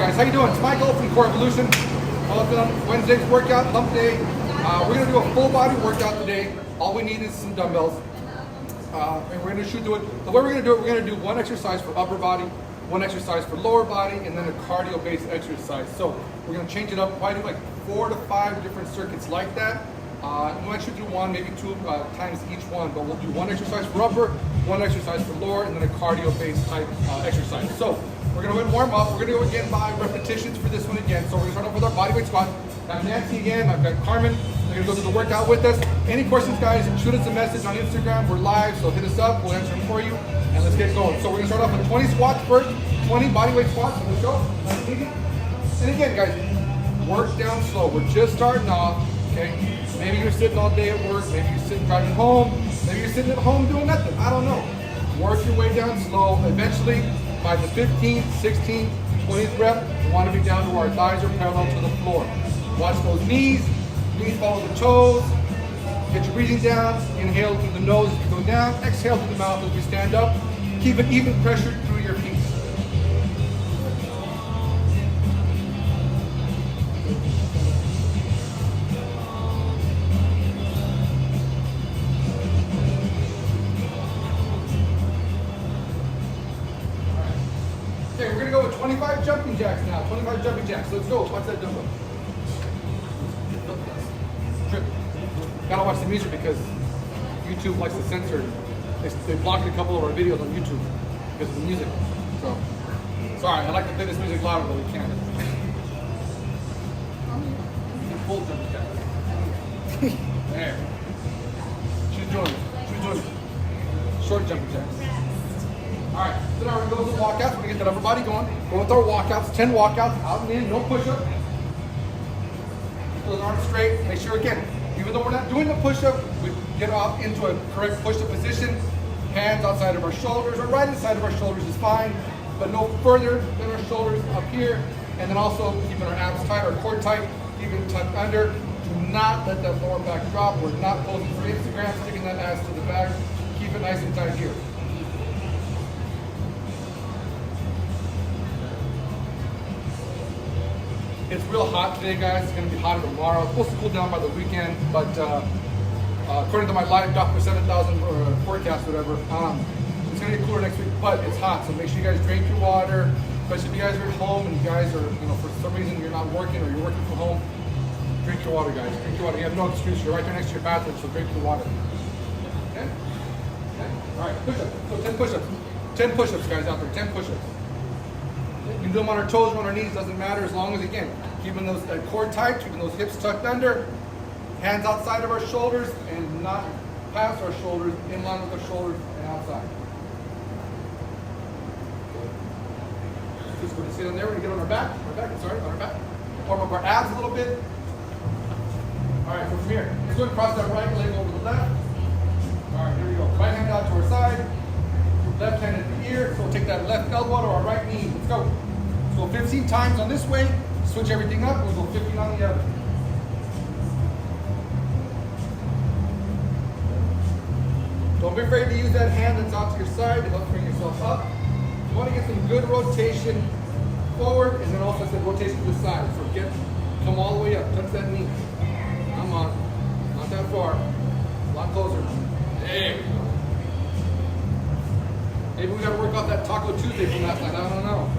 guys, how you doing? It's Michael from Core Evolution. Welcome. Wednesday's workout, hump day. We're gonna do a full body workout today. All we need is some dumbbells. And we're gonna shoot through it. The way we're gonna do it, we're gonna do one exercise for upper body, one exercise for lower body, and then a cardio-based exercise. So we're gonna change it up, probably do like 4 to 5 different circuits like that. We might shoot through one, maybe 2 times each one, but we'll do one exercise for upper, one exercise for lower, and then a cardio-based type exercise. So we're gonna go ahead and warm up. We're gonna go again by repetitions for this one again. So we're gonna start off with our bodyweight squat. Got Nancy again, I've got Carmen. They're gonna go through the workout with us. Any questions, guys, shoot us a message on Instagram. We're live, so hit us up. We'll answer them for you. And let's get going. So we're gonna start off with 20 squats first, 20 bodyweight squats. Let's go. Nice and easy. And again, guys, work down slow. We're just starting off, okay? Maybe you're sitting all day at work. Maybe you're sitting driving home. Maybe you're sitting at home doing nothing. I don't know. Work your way down slow. Eventually, by the 15th, 16th, 20th rep, we want to be down to our thighs are parallel to the floor. Watch those knees. Knees follow the toes. Get your breathing down. Inhale through the nose as you go down. Exhale through the mouth as we stand up. Keep an even pressure through your feet. Okay, we're gonna go with 25 jumping jacks now. 25 jumping jacks. Let's go. Watch that dumbbell. Gotta watch the music because YouTube likes to censor. They blocked a couple of our videos on YouTube because of the music. So, sorry, I'd like to play this music louder, but we can't. Full jumping jacks. There. She's doing short jumping jacks. All right, so now we're gonna go with the walkouts. We're gonna get that upper body going. Go with our walkouts, 10 walkouts, out and in, no push-up. Keep those arms straight. Make sure, again, even though we're not doing the push-up, we get off into a correct push-up position. Hands outside of our shoulders, or right inside of our shoulders is fine, but no further than our shoulders up here. And then also keeping our abs tight, our core tight, keeping it tucked under. Do not let that lower back drop. We're not posing for Instagram, sticking that ass to the back. Keep it nice and tight here. It's real hot today, guys. It's gonna be hotter tomorrow. It's supposed to cool down by the weekend, but according to my live Dr. 7000 forecast, whatever, it's gonna get cooler next week, but it's hot. So make sure you guys drink your water, especially if you guys are at home and you guys are, for some reason you're not working or you're working from home. Drink your water, guys. Drink your water. You have no excuse. You're right there next to your bathroom, so drink your water. Okay? Okay? All right, push-ups. So 10 push-ups. 10 push-ups, guys, out there. 10 push-ups. You can do them on our toes or on our knees, doesn't matter, as long as, again, keeping those core tight, keeping those hips tucked under, hands outside of our shoulders and not past our shoulders, in line with our shoulders and outside. Just going to sit on there, we're going to get on our back, on our back. Warm up our abs a little bit. All right, so from here, let's go and cross that right leg over the left. All right, here we go. Right hand out to our side, left hand at the ear, so we'll take that left elbow to our right knee. Let's go. So 15 times on this way, switch everything up, we'll go 15 on the other. Don't be afraid to use that hand that's out to your side to help bring yourself up. You want to get some good rotation forward, and then also some rotation to the side. So come all the way up, touch that knee. Come on, not that far, a lot closer. There we go. Maybe we got to work out that Taco Tuesday from last night, I don't know.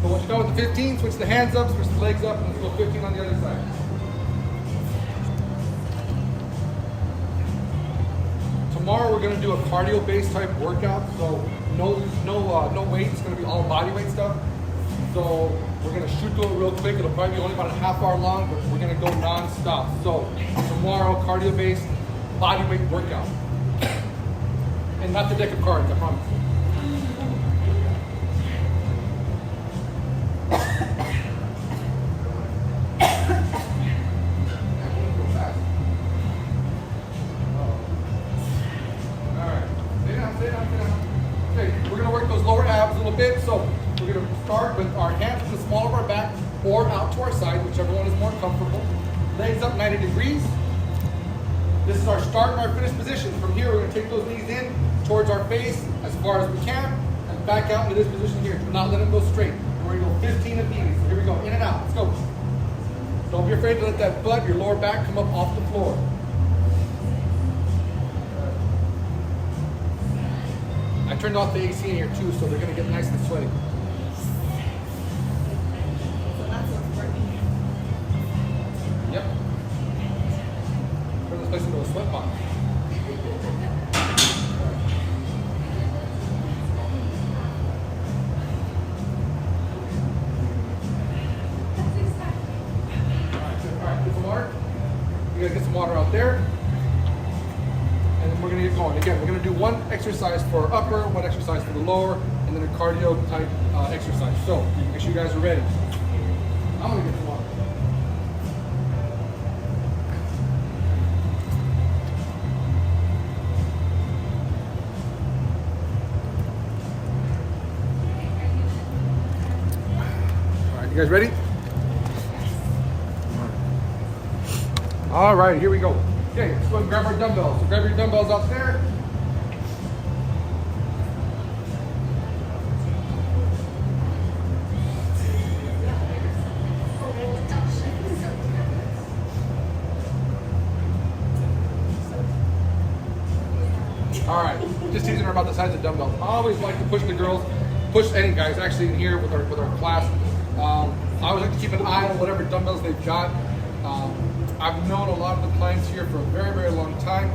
So once you're done with the 15, switch the hands up, switch the legs up, and let's go 15 on the other side. Tomorrow we're going to do a cardio-based type workout, so no weight. It's going to be all body weight stuff. So we're going to shoot through it real quick. It'll probably be only about a half hour long, but we're going to go non-stop. So tomorrow, cardio-based body weight workout. And not the deck of cards, I promise. Bit. So we're going to start with our hands to the small of our back or out to our side, whichever one is more comfortable. Legs up 90 degrees. This is our start and our finish position. From here, we're going to take those knees in towards our face as far as we can and back out into this position here. Do not let them go straight. And we're going to go 15 of these. So here we go, in and out. Let's go. Don't be afraid to let that butt, your lower back, come up off the floor. I turned off the AC in here too, so they're going to get nice and sweaty. Yep. Turn this place into a sweat box. Alright, get some water. You gotta get some water out there. And then we're gonna get going. Again, we're gonna do one exercise for our upper, one exercise for the lower, and then a cardio type exercise. So, make sure you guys are ready. I'm gonna get some water. You guys ready? All right, here we go. Okay, let's go and grab our dumbbells. So grab your dumbbells out there. All right, just teasing her about the size of dumbbells. I always like to push the girls, push any guys actually in here with our class. I always like to keep an eye on whatever dumbbells they've got. I've known a lot of the clients here for a very, very long time.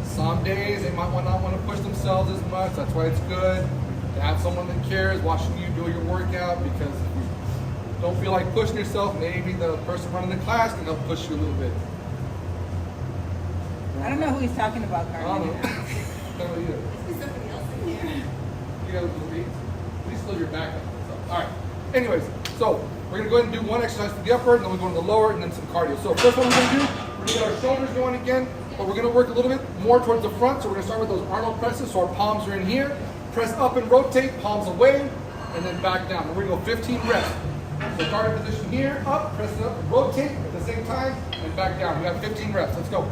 Some days they might not want to push themselves as much. That's why it's good to have someone that cares watching you do your workout, because if you don't feel like pushing yourself, maybe the person running the class can help push you a little bit. I don't know who he's talking about, Carmen. I don't know. I don't know either. There's somebody else in here. You gotta at least slow your back up. So, all right. Anyways, so we're gonna go ahead and do one exercise for the upper, and then we're going to the lower, and then some cardio. So first one we're gonna do, we're gonna get our shoulders going again, but we're gonna work a little bit more towards the front. So we're gonna start with those Arnold presses. So our palms are in here. Press up and rotate, palms away, and then back down. And we're gonna go 15 reps. So start in position here, up, press it up, and rotate at the same time, and back down. We have 15 reps. Let's go.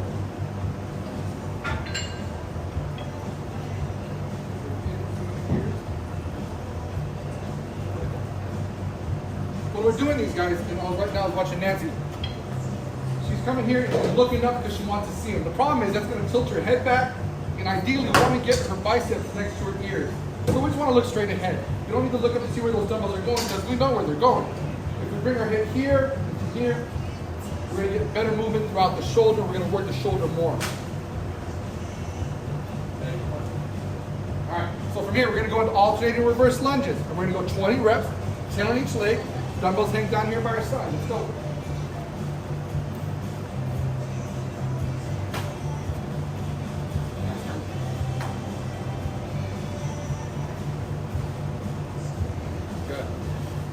When we're doing these guys, and right now I was watching Nancy. She's coming here and she's looking up because she wants to see them. The problem is that's going to tilt her head back, and ideally we want to get her biceps next to her ears. So we just want to look straight ahead. You don't need to look up and see where those dumbbells are going, because we know where they're going. If we bring our head here to here, we're going to get better movement throughout the shoulder. We're going to work the shoulder more. All right, so from here we're going to go into alternating reverse lunges, and we're going to go 20 reps, 10 on each leg. Dumbbells hang down here by our side. Let's go. Good.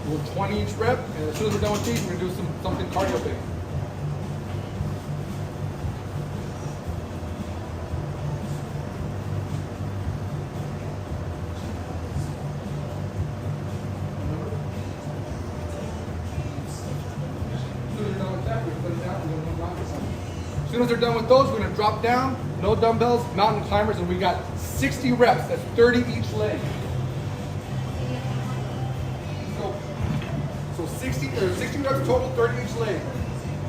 We'll do 20 each rep, and as soon as we're done with these, we're going to do something cardio based. As soon as they're done with those, we're going to drop down, no dumbbells, mountain climbers, and we got 60 reps. That's 30 each leg. So 60 reps total, 30 each leg.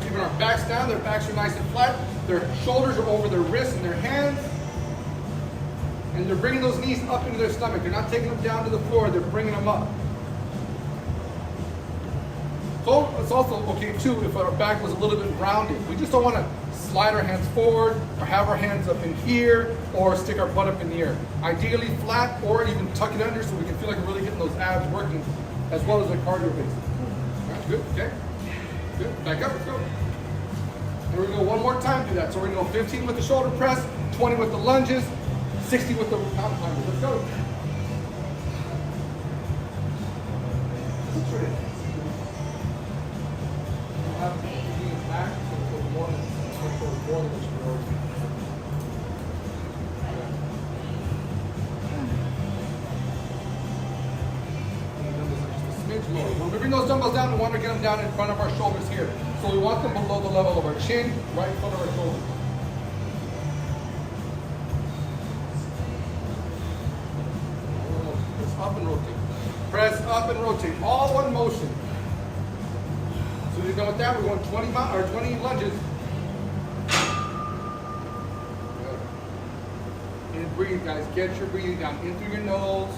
Keeping our backs down, their backs are nice and flat, their shoulders are over their wrists and their hands, and they're bringing those knees up into their stomach. They're not taking them down to the floor, they're bringing them up. So it's also okay too if our back was a little bit rounded. We just don't want to slide our hands forward or have our hands up in here or stick our butt up in the air. Ideally flat, or even tuck it under so we can feel like we're really getting those abs working, as well as the cardio base. All right, good, okay. Good, back up, let's go. And we're gonna go one more time, do that. So we're gonna go 15 with the shoulder press, 20 with the lunges, 60 with the mountain climbers. Let's go. When we bring those dumbbells down, we want to get them down in front of our shoulders here. So we want them below the level of our chin, right in front of our shoulders. up and rotate. Press up and rotate. All one motion. So you're done with that, we're going 20 lunges. Good. And breathe, guys. Get your breathing down in through your nose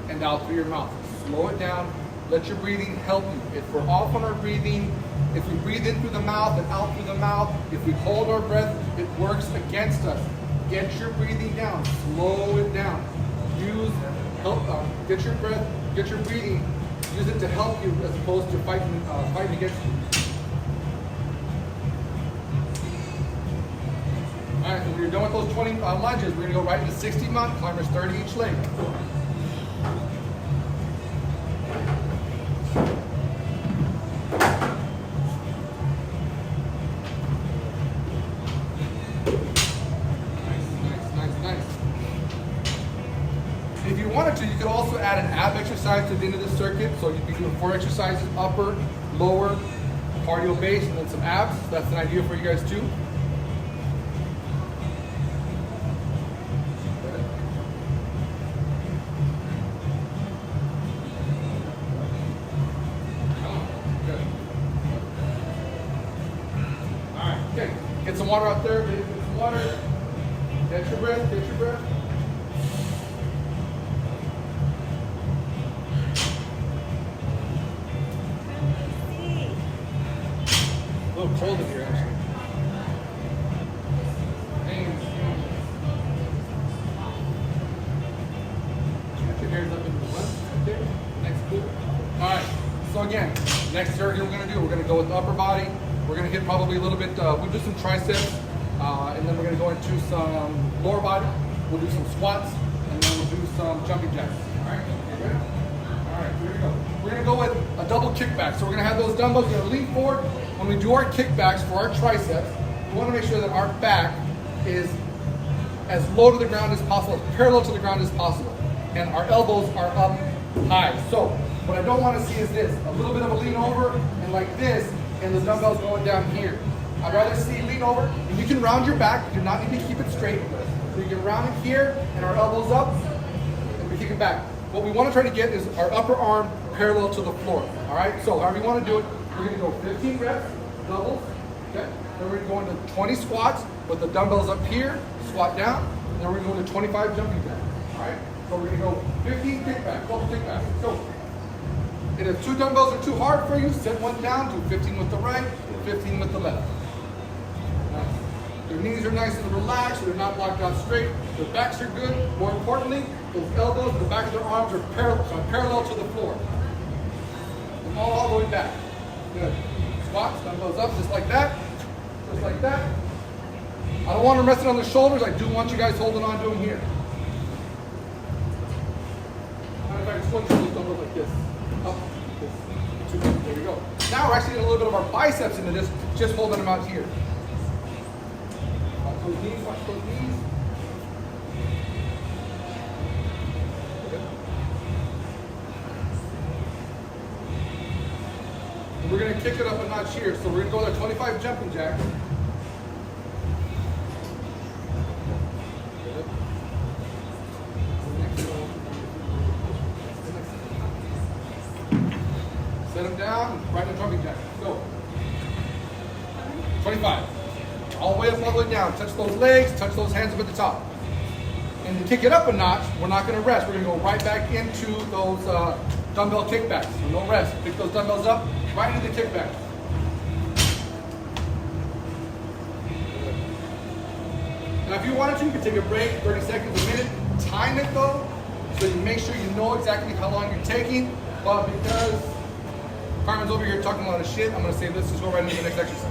and out through your mouth. Slow it down. Let your breathing help you. If we're off on our breathing, if we breathe in through the mouth and out through the mouth, if we hold our breath, it works against us. Get your breathing down. Slow it down. Get your breath, get your breathing. Use it to help you as opposed to fighting against you. All right, when you're done with those 20 lunges, we're gonna go right into 60 mountain climbers, 30 each leg. Nice. If you wanted to, you could also add an ab exercise to the end of the circuit. So you'd be doing 4 exercises, upper, lower, cardio base, and then some abs. So that's an idea for you guys too. All right, okay. Get some water out there. Get some water. Catch your breath. Catch your breath. A little cold in here, actually. Get your hairs up into the left. Okay. Next cool. All right. So again, next circuit we're going to go with the upper body. We're going to hit probably a little bit. We'll do some triceps, and then we're going to go into some lower body. We'll do some squats, and then we'll do some jumping jacks. All right. Okay, ready? All right. Here we go. We're going to go with a double kickback. So we're going to have those dumbbells. We're going to lean forward. When we do our kickbacks for our triceps, we want to make sure that our back is as low to the ground as possible, as parallel to the ground as possible, and our elbows are up high. So what I don't want to see is this, a little bit of a lean over and like this, and the dumbbells going down here. I'd rather see lean over, and you can round your back. You do not need to keep it straight. So you can round it here, and our elbows up, and we kick it back. What we want to try to get is our upper arm parallel to the floor. All right, so however you want to do it, we're going to go 15 reps, doubles, okay? Then we're going to go into 20 squats with the dumbbells up here, squat down, and then we're going to go into 25 jumping jacks, all right? So we're going to go 15 kickbacks, double kickbacks. So, and if 2 dumbbells are too hard for you, set one down, do 15 with the right, 15 with the left. Nice. Their knees are nice and relaxed, they're not locked out straight, their backs are good. More importantly, those elbows and the back of their arms are parallel to the floor. And all the way back. Good. Squats, dumbbells up, just like that. Just like that. I don't want them resting on the shoulders. I do want you guys holding on to them here. If I can swing through these dumbbells like this. Up, this. There we go. Now we're actually getting a little bit of our biceps into this, just holding them out here. Watch those knees, watch those knees. We're going to kick it up a notch here. So we're going to go to 25 jumping jacks. Set them down, right in the jumping jack. Go. 25. All the way up, all the way down. Touch those legs, touch those hands up at the top. And to kick it up a notch, we're not going to rest. We're going to go right back into those dumbbell kickbacks. So no rest. Pick those dumbbells up, right into the kickback. Now if you wanted to, you could take a break, 30 seconds, a minute. Time it though, so you make sure you know exactly how long you're taking. But because Carmen's over here talking a lot of shit, I'm going to say let's just go right into the next exercise.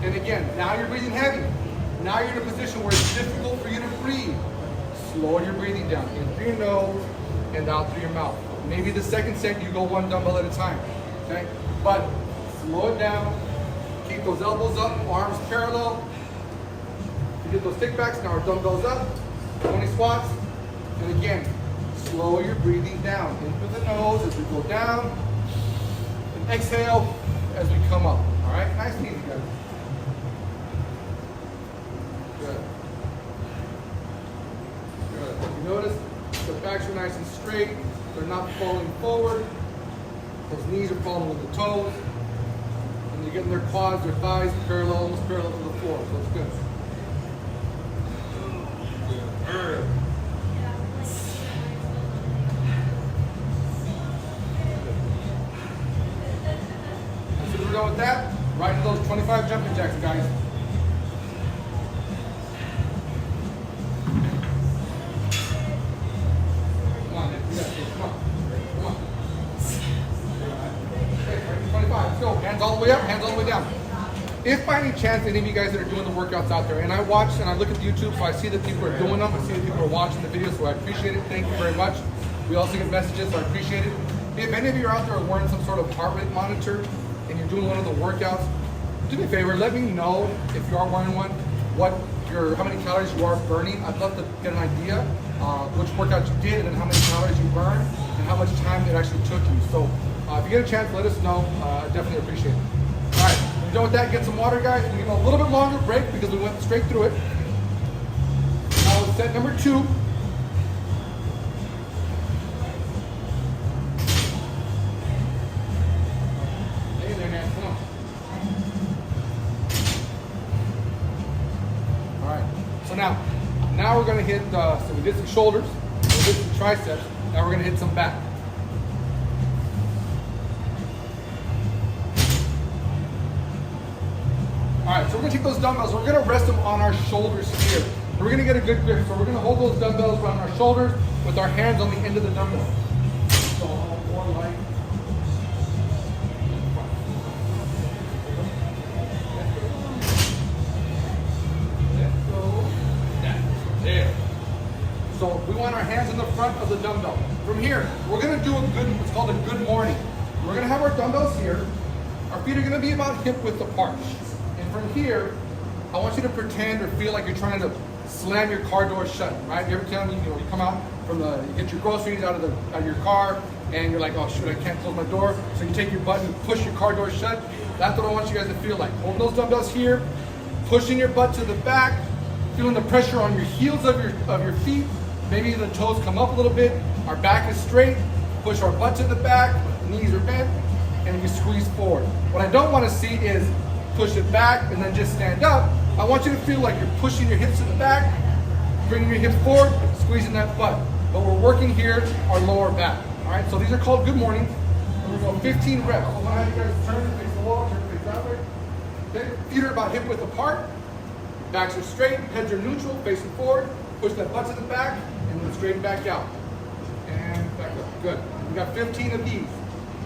And again, now you're breathing heavy. Now you're in a position where it's difficult for you to breathe. Slow your breathing down, in through your nose and out through your mouth. Maybe the second set you go 1 dumbbell at a time, okay? But slow it down, keep those elbows up, arms parallel. You get those kickbacks, now our dumbbells up, 20 squats, and again, slow your breathing down, in through the nose as we go down, and exhale as we come up, all right? Nice and easy, guys. Good. Good. You notice nice and straight. They're not falling forward. Those knees are falling with the toes. And you're getting their quads, their thighs parallel, almost parallel to the floor. So it's good. Good. As soon as we're done with that, right into those 25 jumping jacks, guys. Come on, man. You got this. Come on. Come on. Okay, right to 25. Let's go. Hands all the way up, hands all the way down. If by any chance any of you guys that are doing the workouts out there, and I watch and I look at YouTube, so I see that people are doing them, I see that people are watching the videos, so I appreciate it. Thank you very much. We also get messages, so I appreciate it. If any of you are out there wearing some sort of heart rate monitor and you're doing one of the workouts, do me a favor, let me know if you are wearing one, how many calories you are burning. I'd love to get an idea which workout you did and then how many calories you burned and how much time it actually took you. So if you get a chance, let us know. I definitely appreciate it. All right, when you're done with that, get some water, guys. We give a little bit longer break because we went straight through it. Now with set number 2. Hey there, man, come on. All right, so now we're gonna hit, so we did some shoulders, we did some triceps, now we're gonna hit some back. All right, so we're gonna take those dumbbells, we're gonna rest them on our shoulders here. And we're gonna get a good grip. So we're gonna hold those dumbbells around our shoulders with our hands on the end of the dumbbell. So more like. Let's go. There. So we want our hands in the front of the dumbbell. From here, we're gonna do what's called a good morning. We're gonna have our dumbbells here. Our feet are gonna be about hip width apart. From here, I want you to pretend or feel like you're trying to slam your car door shut, right? Every time you come out from you get your groceries out of your car, and you're like, oh shoot, I can't close my door. So you take your button, push your car door shut. That's what I want you guys to feel like. Hold those dumbbells here, pushing your butt to the back, feeling the pressure on your heels of your feet. Maybe the toes come up a little bit. Our back is straight. Push our butt to the back. Knees are bent, and we squeeze forward. What I don't want to see is push it back and then just stand up. I want you to feel like you're pushing your hips to the back, bringing your hips forward, squeezing that butt. But we're working here our lower back. All right, so these are called good mornings. And we're going 15 reps. So when I have you guys turn, face the wall, turn, face that way. Okay, feet are about hip width apart. Backs are straight, heads are neutral, facing forward. Push that butt to the back and then straighten back out. And back up. Good. We got 15 of these.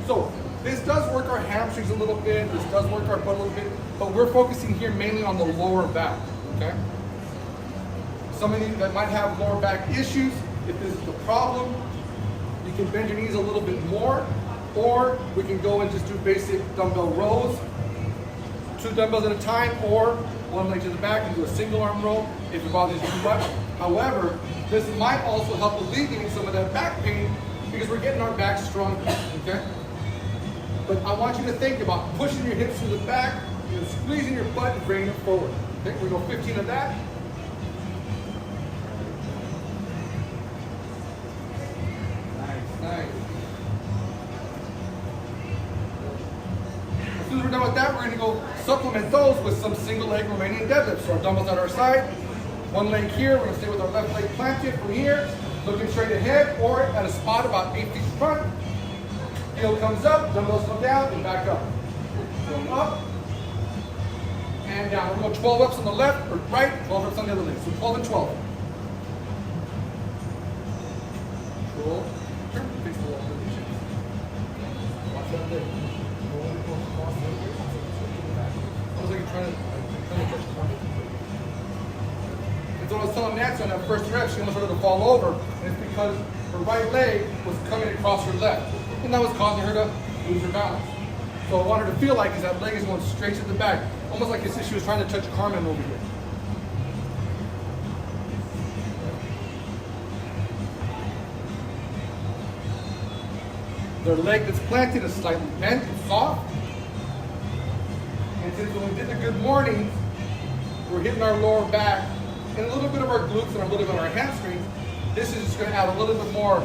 So this does work our hamstrings a little bit, this does work our butt a little bit, but we're focusing here mainly on the lower back, okay? Some of you that might have lower back issues, if this is the problem, you can bend your knees a little bit more, or we can go and just do basic dumbbell rows, 2 dumbbells at a time, or 1 leg to the back and do a single arm row if it bothers you too much. However, this might also help alleviate some of that back pain because we're getting our back stronger, okay? But I want you to think about pushing your hips to the back and squeezing your butt and bringing it forward. Okay, we go 15 of that. Nice, nice. As soon as we're done with that, we're going to go supplement those with some single leg Romanian deadlifts. So our dumbbells at our side, 1 leg here. We're going to stay with our left leg planted from here, looking straight ahead or at a spot about 8 feet in front. Heel comes up, dumbbells come down, and back up. So up, and down. We're going to go 12 reps on the left or right, 12 reps on the other leg. So 12 and 12. Control. Face the wall. Watch that leg. Almost like you're trying to push the point. And so I was telling Nancy on that first rep, she almost started to fall over, and it's because her right leg was coming across her left. And that was causing her to lose her balance. So I want her to feel like that leg is going straight to the back, almost like as if she was trying to touch Carmen over here. Their leg that's planted is slightly bent and soft. And since when we did the good morning, we're hitting our lower back and a little bit of our glutes and a little bit of our hamstrings, this is just going to add a little bit more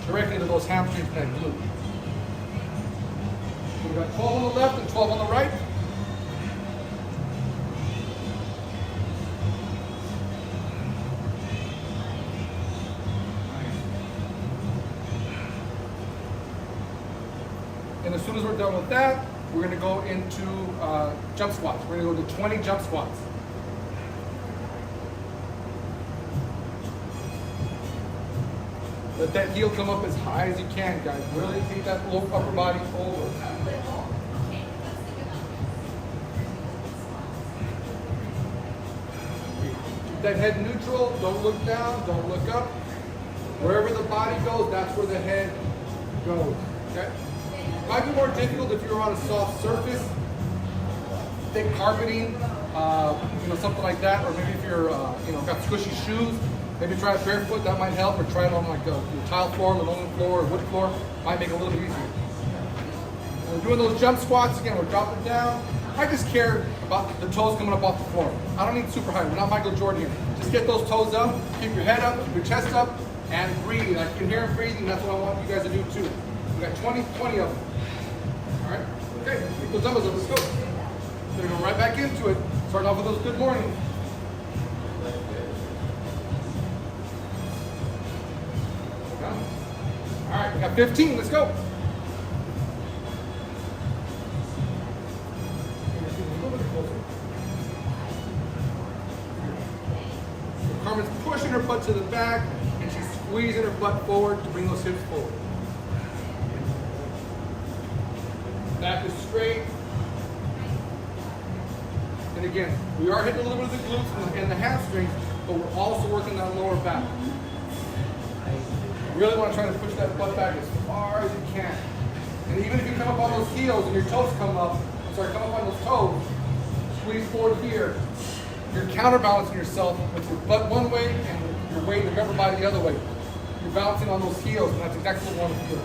directly to those hamstrings and that glute. So we got 12 on the left and 12 on the right. And as soon as we're done with that, we're going to go into jump squats. We're going to go to 20 jump squats. Let that heel come up as high as you can, guys. Really take that low upper body over. Keep that head neutral. Don't look down. Don't look up. Wherever the body goes, that's where the head goes. Okay? Might be more difficult if you're on a soft surface, thick carpeting, something like that, or maybe if you're, got squishy shoes, maybe try it barefoot. That might help, or try it on like a tile floor, linoleum floor, or wood floor. Might make it a little bit easier. When we're doing those jump squats again, we're dropping down. I just care about the toes coming up off the floor. I don't need super high. We're not Michael Jordan here. Just get those toes up, keep your head up, keep your chest up, and breathe. I can hear him breathing. That's what I want you guys to do too. We got 20 of them. All right, okay, pick those dumbbells up, let's go. We're gonna go right back into it. Starting off with those good morning. All right, we got 15, let's go. Carmen's pushing her butt to the back, and she's squeezing her butt forward to bring those hips forward. Back is straight. And again, we are hitting a little bit of the glutes and the hamstrings, but we're also working that lower back. You really want to try to push that butt back as far as you can. And even if you come up on those heels and your toes come up on those toes, squeeze forward here. You're counterbalancing yourself with your butt one way and your weight, your upper body the other way. You're balancing on those heels, and that's exactly what we want to do.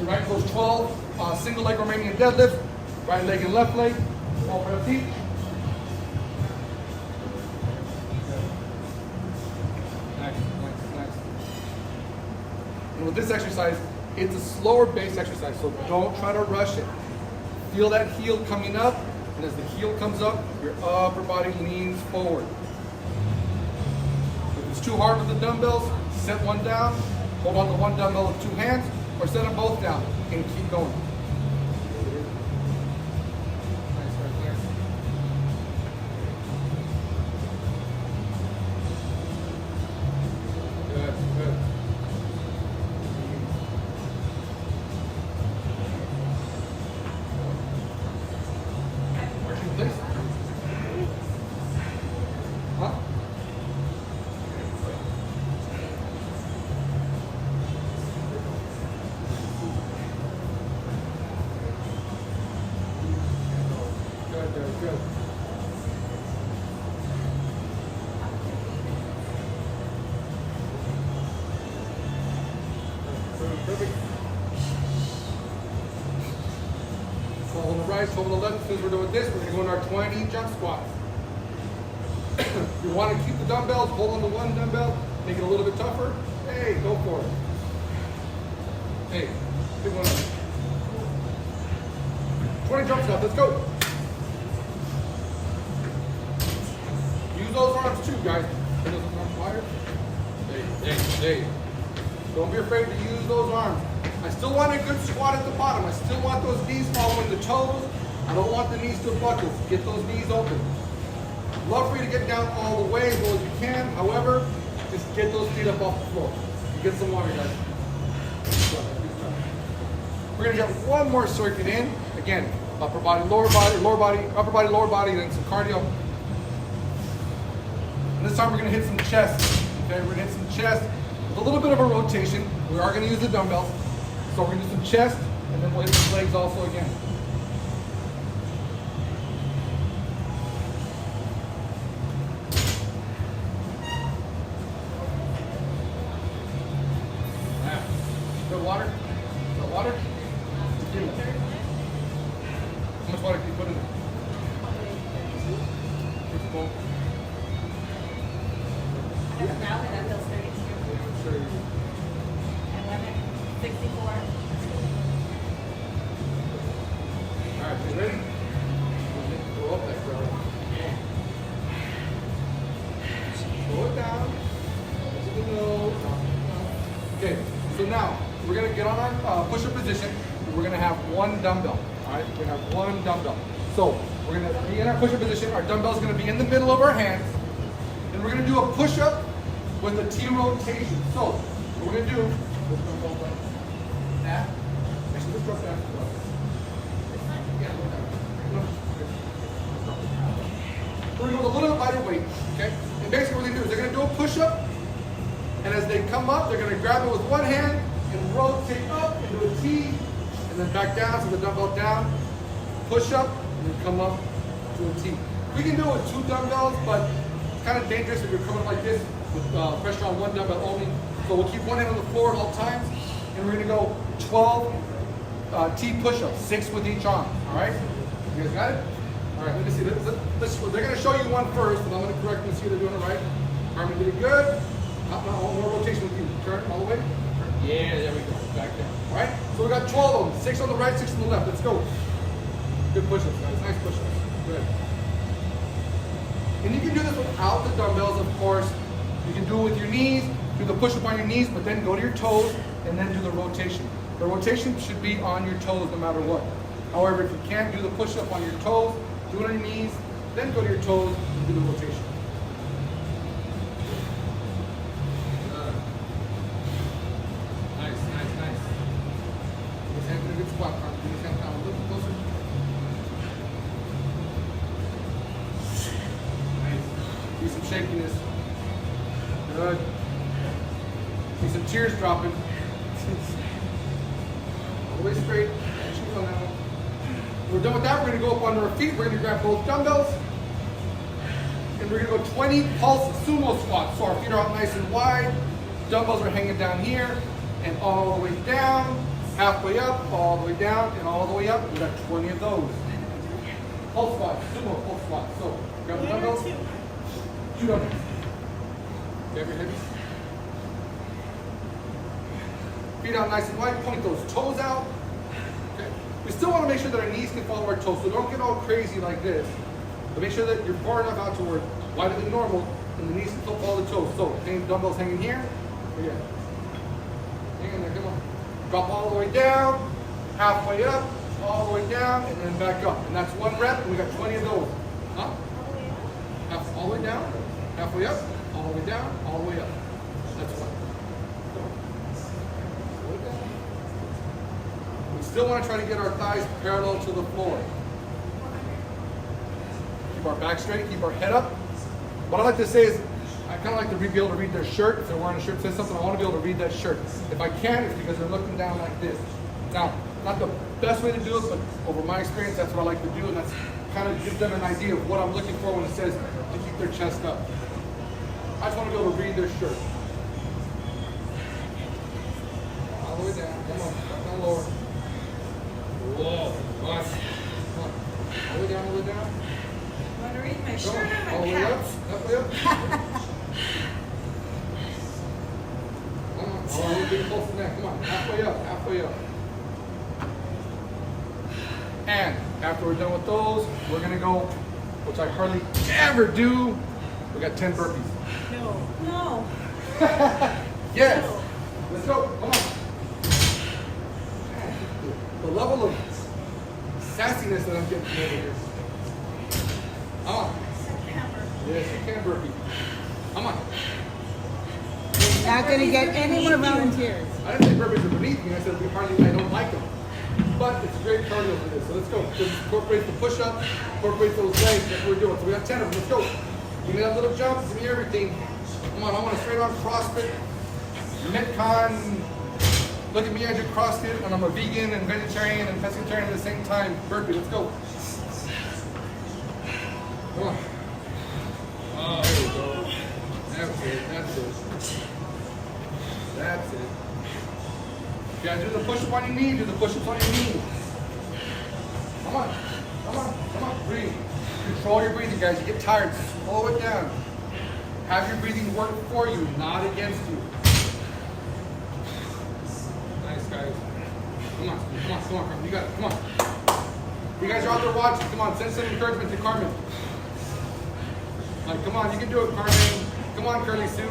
Right, those 12 single leg Romanian deadlifts, right leg and left leg, 12 reps each. Nice. And with this exercise, it's a slower base exercise, so don't try to rush it. Feel that heel coming up, and as the heel comes up, your upper body leans forward. If it's too hard with the dumbbells, set one down, hold on to one dumbbell with 2 hands, or set them both down and keep going. Nice, right there. Good. Marching, please. Huh? Good. Perfect. 12 on the right, 12 on the left. As soon as we're doing this, we're going to go into our 20 jump squats. You want to keep the dumbbells, hold on to one dumbbell, make it a little bit tougher. Hey, go for it. Hey, pick one up. 20 jump squats, let's go. Use those arms too, guys. Bring those arms wider. Hey. Don't be afraid to use those arms. I still want a good squat at the bottom. I still want those knees following the toes. I don't want the knees to buckle. Get those knees open. Love for you to get down all the way as low as you can. However, just get those feet up off the floor. Get some water, guys. We're gonna get one more circuit in. Again, upper body, lower body, upper body, lower body, then some cardio. And this time we're gonna hit some chest. Okay, we're gonna hit some chest with a little bit of a rotation. We are gonna use the dumbbells. So we're gonna do some chest, and then we'll hit some legs also again. Good water? Got water? How much water can you put in there? Because now that feels 32. Yeah, sure. And limit 64. All right, you ready? Go up that girl. Slow it down. To the nose. Okay, so now we're gonna get on our push-up position, and we're gonna have one dumbbell. All right, we're gonna have one dumbbell. So we're gonna be in our push-up position. Our dumbbell's gonna be in the middle of our hands, and we're gonna do a push-up with a T rotation. So what we're gonna do, that. Actually, let's drop that. Yeah, look at that. We're gonna go with a little bit lighter weight, okay? And basically what they're gonna do is they're gonna do a push-up, and as they come up, they're gonna grab it with one hand and rotate up into a T, and then back down, so the dumbbell down, push up, and then come up to a T. We can do it with two dumbbells, but it's kind of dangerous if you're coming like this with pressure on one dumbbell only. So we'll keep one hand on the floor at all times, and we're gonna go 12 T push-ups, 6 with each arm, all right? You guys got it? All right, let me see. They're gonna show you one first, and I'm gonna correct them and see if they're doing it right. Carmen did it good. One more rotation with you. Turn all the way. Yeah, there we go. Back down. All right, so we got 12 of them, 6 on the right, 6 on the left. Let's go. Good push-ups, guys. Nice push-ups. Good. And you can do this without the dumbbells, of course. You can do it with your knees, do the push-up on your knees, but then go to your toes and then do the rotation. The rotation should be on your toes no matter what. However, if you can't do the push-up on your toes, do it on your knees, then go to your toes and do the rotation. Nice, nice, nice. Give his hand in a good squat, Carmen. Give his hand down a little closer. Nice. See some shakiness. Good. See some tears dropping. All the way straight. Shoes on that one. When we're done with that, we're going to go up under our feet. We're going to grab both dumbbells. And we're going to go 20 pulse sumo squats. So our feet are out nice and wide. Dumbbells are hanging down here. And all the way down. Halfway up. All the way down. And all the way up. We got 20 of those. Pulse squats. Sumo pulse squats. So grab the dumbbells. 2 dumbbells. Grab your hips. Feet out nice and wide. Point those toes out. Okay. We still want to make sure that our knees can follow our toes. So don't get all crazy like this. But make sure that you're far enough out to where wider than normal and the knees can still follow the toes. So dumbbells hanging here. Again. Hang in there. Come on. Drop all the way down. Halfway up. All the way down. And then back up. And that's 1 rep. And we got 20 of those. Huh? All the way down. Halfway up. All the way down. All the way up. That's 1. Still want to try to get our thighs parallel to the floor. Keep our back straight, keep our head up. What I like to say is, I kind of like to be able to read their shirt. If they're wearing a shirt that says something, I want to be able to read that shirt. If I can, it's because they're looking down like this. Now, not the best way to do it, but over my experience, that's what I like to do, and that's kind of gives them an idea of what I'm looking for when it says to keep their chest up. I just want to be able to read their shirt. All the way down, come on, down lower. Whoa, nice. Come on. All the way down, all the way down. You want to read my shirt or my All the way up, pants? halfway up. Come on, all the way getting close to that. Come on, halfway up, halfway up. And after we're done with those, we're gonna go, which I hardly ever do. We got 10 burpees. No. No. Yes. No. Let's go. Come on. The level of sassiness that I'm getting from over here. Come on. Yes, you can burpee. Come on. Not going to get any more volunteers. I didn't say burpees are beneath me. I said I don't like them. But it's a great cardio for this. So let's go. Just incorporate the push-up, incorporate those legs. That's what we're doing. So we got 10 of them. Let's go. Give me that little jump. Give me everything. Come on. I want a straight-on CrossFit. Metcon. Look at me, I do CrossFit, and I'm a vegan and vegetarian and pescatarian at the same time. Burpee, let's go. Come on. Oh, there we go. That's it, that's it. That's it. Yeah, do the push-up on your knee, do the push-ups on your knee. Come on, come on, come on, breathe. Control your breathing, guys. You get tired, slow it down. Have your breathing work for you, not against you. Nice, guys. Come on, Carmen. You got it. Come on. You guys are out there watching. Come on, send some encouragement to Carmen. Like, come on, you can do it, Carmen. Come on, Curly Sue.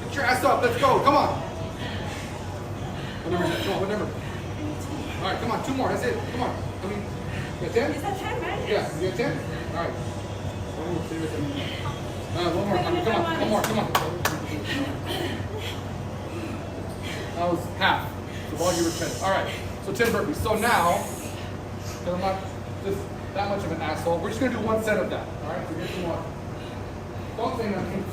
Get your ass up. Let's go. Come on. What number is that? Come on, what number? All right, come on. 2 more. That's it. Come on. I mean, you got 10? Is that 10, right? Yeah, you got 10? All right. One more. Stay with them. One more. Come on. One more. Come on. That was half. So all you were 10. All right. So 10 burpees. So now, because I'm not just that much of an asshole, we're just going to do 1 set of that. All right? So get some water. Don't say nothing.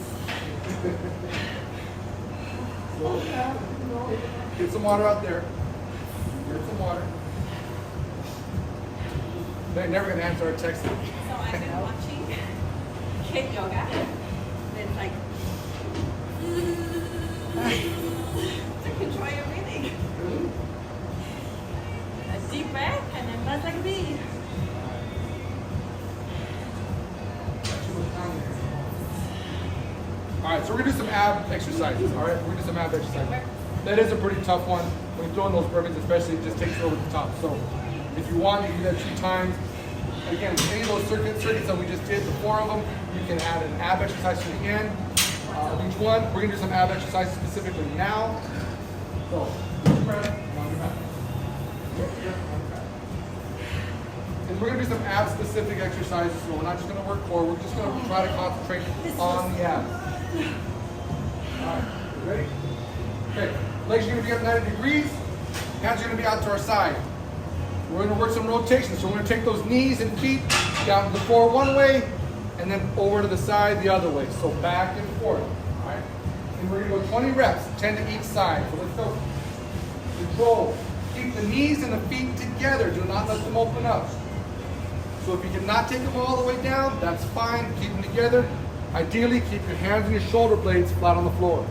Get some water out there. Get some water. They're never going to answer our text. So I've been watching kid yoga. It's like to control your breathing. A deep breath and then buzz like a bee. All right, so we're gonna do some ab exercises. All right, we're gonna do some ab exercises. That is a pretty tough one. When you throw in those burpees, especially, it just takes you over the top. So if you want, you can do that 2 times. Again, any of those circuits that we just did, the 4 of them, you can add an ab exercise to the end of each one. We're gonna do some ab exercises specifically now. So, deep breath, on your back. And we're gonna do some ab specific exercises. So we're not just gonna work core. We're just gonna try to concentrate on the abs. All right, you ready? Okay, legs are gonna be up 90 degrees. Hands are gonna be out to our side. We're gonna work some rotation. So we're gonna take those knees and feet down to the floor one way, and then over to the side the other way. So back and forth, all right? And we're gonna go 20 reps, 10 to each side. So let's go. Control. Keep the knees and the feet together. Do not let them open up. So if you cannot take them all the way down, that's fine. Keep them together. Ideally, keep your hands and your shoulder blades flat on the floor.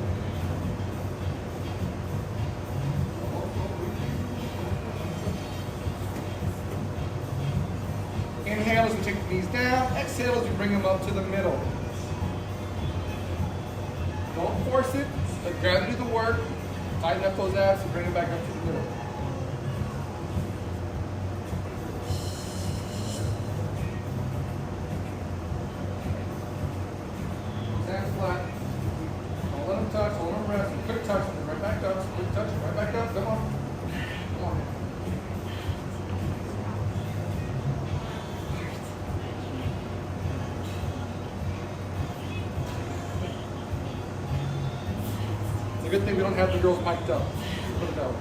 Inhale as we take the knees down. Exhale as we bring them up to the middle. Don't force it. Let gravity do the work. Tighten up those abs and bring them back up to the middle. Hands flat. Don't let them touch. Don't let them rest. Quick touch. Right back up. Quick touch. Right back up. Come on. Come on. It's a good thing we don't have the girls mic'd up. Put it that way.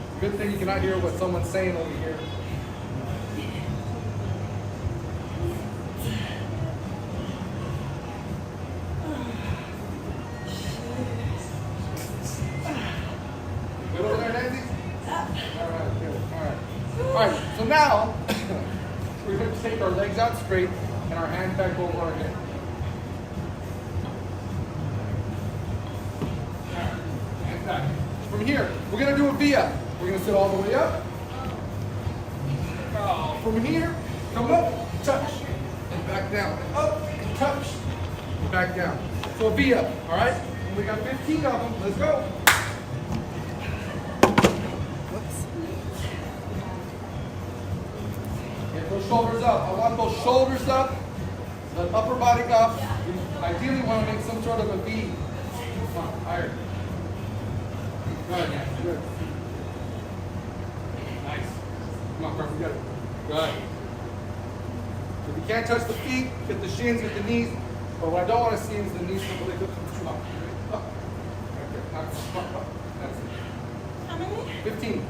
It's a good thing you cannot hear what someone's saying over here. Good over there, Nancy? All right, good. All right, so now we're going to take our legs out straight and our hands back over our head. Hands back. From here, we're going to do a V-up. We're going to sit all the way up. From here, come up, touch, and back down. And up, and touch, and back down. So a V-up, all right? And we got 15 of them. Let's go. Get those shoulders up. I want those shoulders up, the upper body up. You ideally want to make some sort of a V. Come on, higher. Good, good. Nice. Come on, Carson, you got it. Good. If you can't touch the feet, get the shins, get the knees. But what I don't want to see is the knees really go too up. Up. Right there. Up, up. That's it. How many? 15.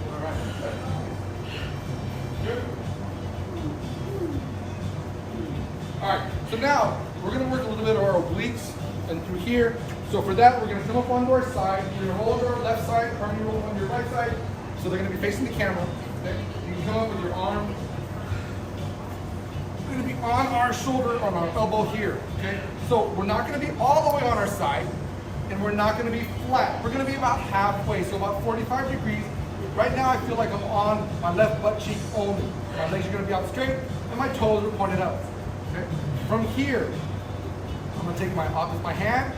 All right. Good. All right. So now we're going to work a little bit of our obliques and through here. So for that, we're going to come up onto our side. We're going to hold our left side, arm roll on your right side. So they're going to be facing the camera. Okay? You can come up with your arm. It's going to be on our shoulder, on our elbow here. Okay? So we're not going to be all the way on our side, and we're not going to be flat. We're going to be about halfway, so about 45 degrees. Right now I feel like I'm on my left butt cheek only. My legs are gonna be out straight and my toes are pointed up. Okay? From here, I'm gonna take my hand,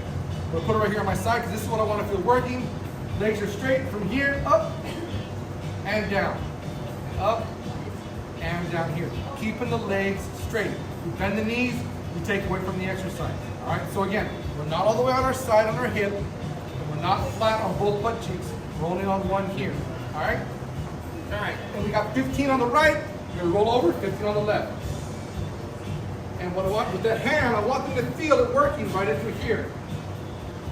I'm gonna put it right here on my side because this is what I want to feel working. Legs are straight from here, up and down. Up and down here. Keeping the legs straight. We bend the knees, we take away from the exercise. All right, so again, we're not all the way on our side, on our hip, and we're not flat on both butt cheeks. We're only on one here. All right? All right, and we got 15 on the right, we're gonna roll over, 15 on the left. And what I want with that hand, I want them to feel it working right into here.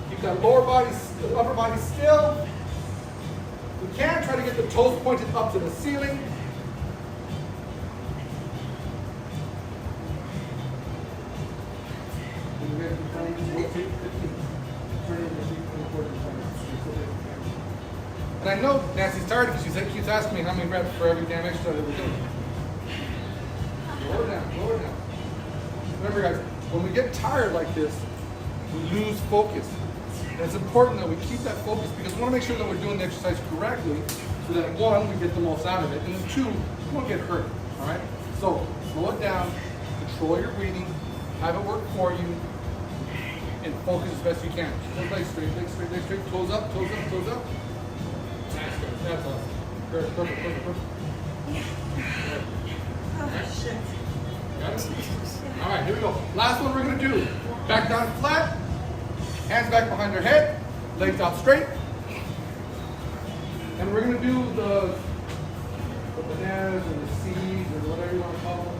Keep that lower body, the upper body still. We can try to get the toes pointed up to the ceiling. And I know Nancy's tired because she keeps asking me how many reps for every damn exercise that we're doing. Lower down, lower down. Remember guys, when we get tired like this, we lose focus. And it's important that we keep that focus because we want to make sure that we're doing the exercise correctly so that one, we get the most out of it, and then two, we won't get hurt, all right? So slow it down, control your breathing, have it work for you, and focus as best you can. Legs straight, legs straight, legs straight, toes up, toes up, toes up. That's good, that's awesome. Perfect, perfect, perfect, perfect. Oh, shit. Got it? All right, here we go. Last one we're gonna do. Back down flat, hands back behind our head, legs out straight. And we're gonna do the bananas and the C's or whatever you want to call them.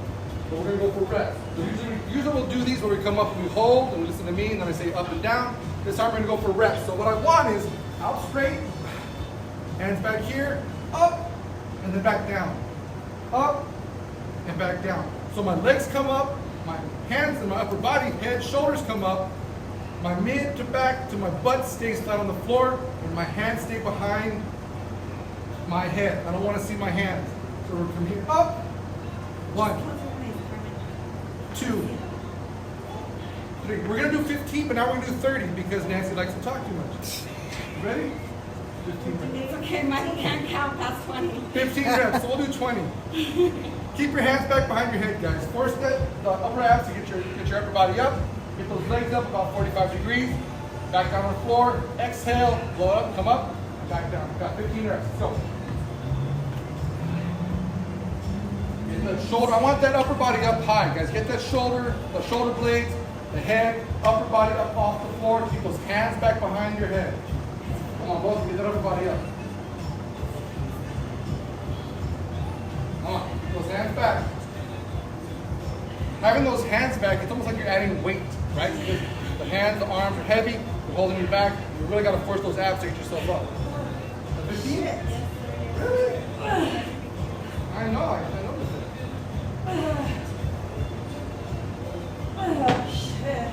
But we're gonna go for reps. So usually we'll do these where we come up and we hold and we listen to me and then I say up and down. This time we're gonna go for reps. So what I want is out straight, hands back here, up, and then back down. Up, and back down. So my legs come up, my hands and my upper body, head, shoulders come up, my mid to back to my butt stays flat on the floor, and my hands stay behind my head. I don't want to see my hands. So we're from here up, 1, 2, 3. We're gonna do 15, but now we're gonna do 30 because Nancy likes to talk too much. You ready? 15 reps. It's okay, Michael can't count past 20. 15 reps, so we'll do 20. Keep your hands back behind your head, guys. Force the upper abs to get your upper body up. Get those legs up about 45 degrees. Back down on the floor. Exhale, blow up, come up, back down. We've got 15 reps. So, get the shoulder. I want that upper body up high, guys. Get that shoulder, the shoulder blades, the head, upper body up off the floor. Keep those hands back behind your head. Come on, both. Get that upper body up. Come on, keep those hands back. Having those hands back, it's almost like you're adding weight, right? Because the hands, the arms are heavy, they're holding you back. You really got to force those abs to get yourself up. 15? Really? I know, I noticed it. Oh, shit.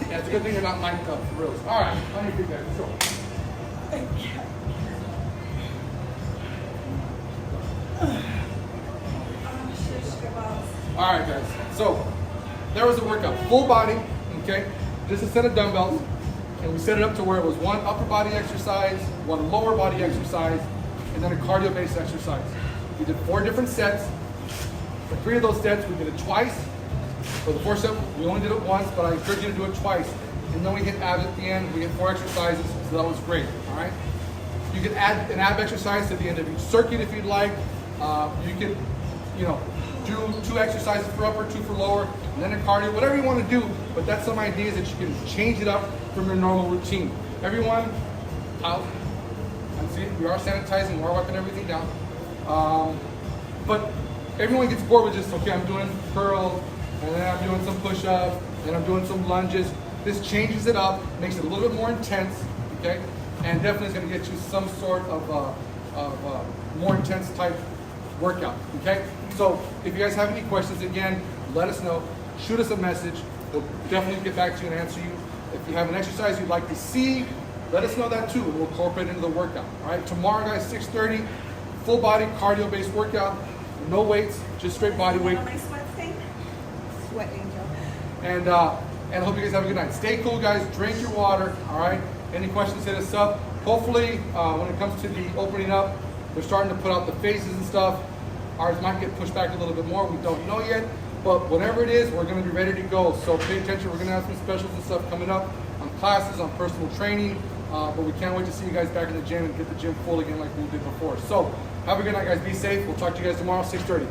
Yeah, it's a good thing you're not mic'd up, for real. All right, on your feet, guys, let's go. All right, guys. So there was a workout, full body. Okay, just a set of dumbbells, and we set it up to where it was one upper body exercise, one lower body exercise, and then a cardio-based exercise. We did 4 different sets. For 3 of those sets, we did it twice. For the 4th set, we only did it once, but I encourage you to do it twice. And then we hit abs at the end. We hit 4 exercises, so that was great. All right. You can add an ab exercise to the end of each circuit if you'd like. You can, do 2 exercises for upper, 2 for lower, and then a cardio, whatever you want to do. But that's some ideas that you can change it up from your normal routine. Everyone out. And see, we are sanitizing, we are wiping everything down. But everyone gets bored with just, okay, I'm doing curls, and then I'm doing some push-ups, and I'm doing some lunges. This changes it up, makes it a little bit more intense, okay? And definitely is going to get you some sort of more intense type workout, okay? So if you guys have any questions, again, let us know. Shoot us a message. We'll definitely get back to you and answer you. If you have an exercise you'd like to see, let us know that too. We'll incorporate it into the workout. All right, tomorrow, guys, 6:30, full body cardio-based workout. No weights, just straight body weight. My sweat stain? Sweat angel. And I hope you guys have a good night. Stay cool, guys. Drink your water. All right. Any questions, hit us up. hopefully, when it comes to the opening up, they're starting to put out the phases and stuff. Ours might get pushed back a little bit more. We don't know yet. But whatever it is, we're going to be ready to go. So pay attention. We're going to have some specials and stuff coming up on classes, on personal training. But we can't wait to see you guys back in the gym and get the gym full again like we did before. So have a good night, guys. Be safe. We'll talk to you guys tomorrow, 6:30.